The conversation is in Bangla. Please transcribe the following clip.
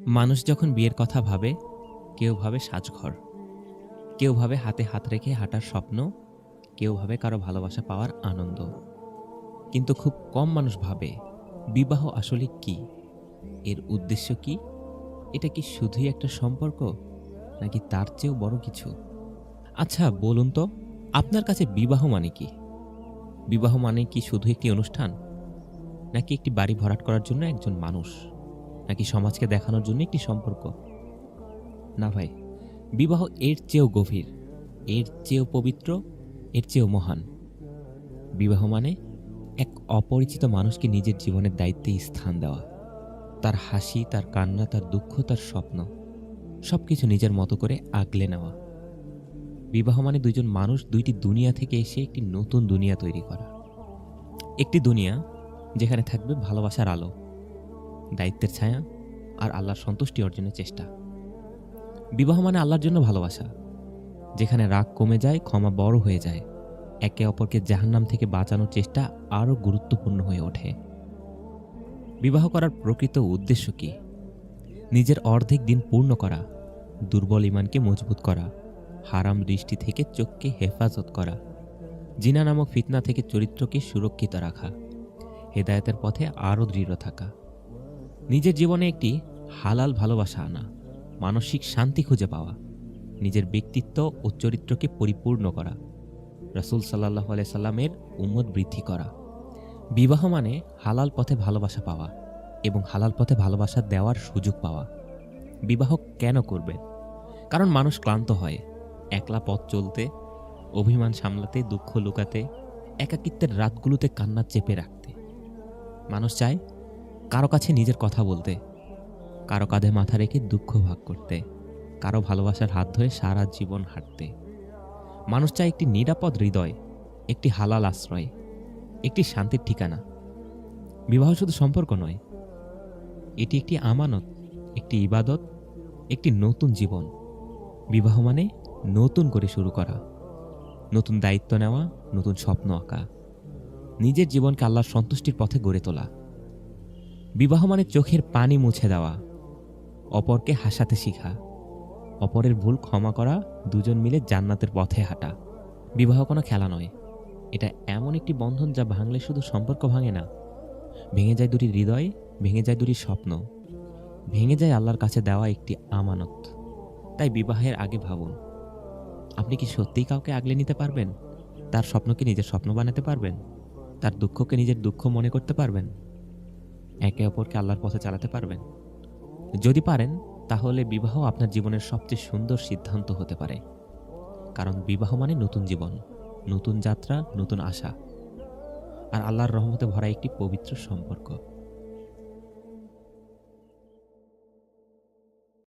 মানুষ যখন বিয়ের কথা ভাবে, কেউ ভাবে সাজঘর, কেউ ভাবে হাতে হাত রেখে হাঁটার স্বপ্ন, কেউ ভাবে কারো ভালোবাসা পাওয়ার আনন্দ। কিন্তু খুব কম মানুষ ভাবে বিবাহ আসলে কি, এর উদ্দেশ্য কি, এটা কি শুধুই একটা সম্পর্ক নাকি তার চেয়েও বড় কিছু। আচ্ছা বলুন তো, আপনার কাছে বিবাহ মানে কি? বিবাহ মানে কি শুধু একটি অনুষ্ঠান, নাকি একটি বাড়ি ভরাট করার জন্য একজন মানুষ, নাকি সমাজকে দেখানোর জন্য একটি সম্পর্ক? না ভাই, বিবাহ এর চেয়েও গভীর, এর চেয়েও পবিত্র, এর চেয়েও মহান। বিবাহ মানে এক অপরিচিত মানুষকে নিজের জীবনের দায়িত্বে স্থান দেওয়া, তার হাসি, তার কান্না, তার দুঃখ, তার স্বপ্ন সবকিছু নিজের মতো করে আগলে নেওয়া। বিবাহ মানে দুইজন মানুষ দুইটি দুনিয়া থেকে এসে একটি নতুন দুনিয়া তৈরি করা। একটি দুনিয়া যেখানে থাকবে ভালোবাসার আলো, দায়িত্বের ছায়া আর আল্লাহর সন্তুষ্টি অর্জনের চেষ্টা। বিবাহ মানে আল্লাহর জন্য ভালোবাসা, যেখানে রাগ কমে যায়, ক্ষমা বড় হয়ে যায়, একে অপরকে জাহান্নাম থেকে বাঁচানোর চেষ্টা আরও গুরুত্বপূর্ণ হয়ে ওঠে। বিবাহ করার প্রকৃত উদ্দেশ্য কি? নিজের অর্ধেক দিন পূর্ণ করা, দুর্বল ইমানকে মজবুত করা, হারাম দৃষ্টি থেকে চোখকে হেফাজত করা, জিনা নামক ফিতনা থেকে চরিত্রকে সুরক্ষিত রাখা, হেদায়েতের পথে আরও দৃঢ় থাকা, নিজের জীবনে একটি হালাল ভালোবাসা আনা, মানসিক শান্তি খুঁজে পাওয়া, নিজের ব্যক্তিত্ব ও চরিত্রকে পরিপূর্ণ করা, রাসূল সাল্লাল্লাহু আলাইহি সাল্লামের উম্মত বৃদ্ধি করা। বিবাহ মানে হালাল পথে ভালোবাসা পাওয়া এবং হালাল পথে ভালোবাসা দেওয়ার সুযোগ পাওয়া। বিবাহ কেন করবেন? কারণ মানুষ ক্লান্ত হয় একলা পথ চলতে, অভিমান সামলাতে, দুঃখ লুকাতে, একাকিত্বের রাতগুলোতে কান্না চেপে রাখতে। মানুষ চায় কারো কাছে নিজের কথা বলতে, কারো কাঁধে মাথা রেখে দুঃখ ভাগ করতে, কারো ভালোবাসার হাত ধরে সারা জীবন হাঁটতে। মানুষ চায় একটি নিরাপদ হৃদয়, একটি হালাল আশ্রয়, একটি শান্তির ঠিকানা। বিবাহ শুধু সম্পর্ক নয়, এটি একটি আমানত, একটি ইবাদত, একটি নতুন জীবন। বিবাহ মানে নতুন করে শুরু করা, নতুন দায়িত্ব নেওয়া, নতুন স্বপ্ন আঁকা, নিজের জীবনকে আল্লাহর সন্তুষ্টির পথে গড়ে তোলা। বিবাহ মানে চোখের পানি মুছে দেওয়া, অপরকে হাসাতে শিখা, অপরের ভুল ক্ষমা করা, দুজন মিলে জান্নাতের পথে হাঁটা। বিবাহ কোনো খেলা নয়, এটা এমন একটি বন্ধন যা ভাঙলে শুধু সম্পর্ক ভাঙে না, ভেঙে যায় দুটি হৃদয়, ভেঙে যায় দুটি স্বপ্ন, ভেঙে যায় আল্লাহর কাছে দেওয়া একটি আমানত। তাই বিবাহের আগে ভাবুন, আপনি কি সত্যিই কাউকে আগলে নিতে পারবেন? তার স্বপ্নকে নিজের স্বপ্ন বানাতে পারবেন? তার দুঃখকে নিজের দুঃখ মনে করতে পারবেন? একে অপরকে আল্লাহর পথে চালাতে পারবেন? যদি পারেন, তাহলে বিবাহ আপনার জীবনের সবচেয়ে সুন্দর সিদ্ধান্ত হতে পারে। কারণ বিবাহ মানে নতুন জীবন, নতুন যাত্রা, নতুন আশা আর আল্লাহর রহমতে ভরা একটি পবিত্র সম্পর্ক।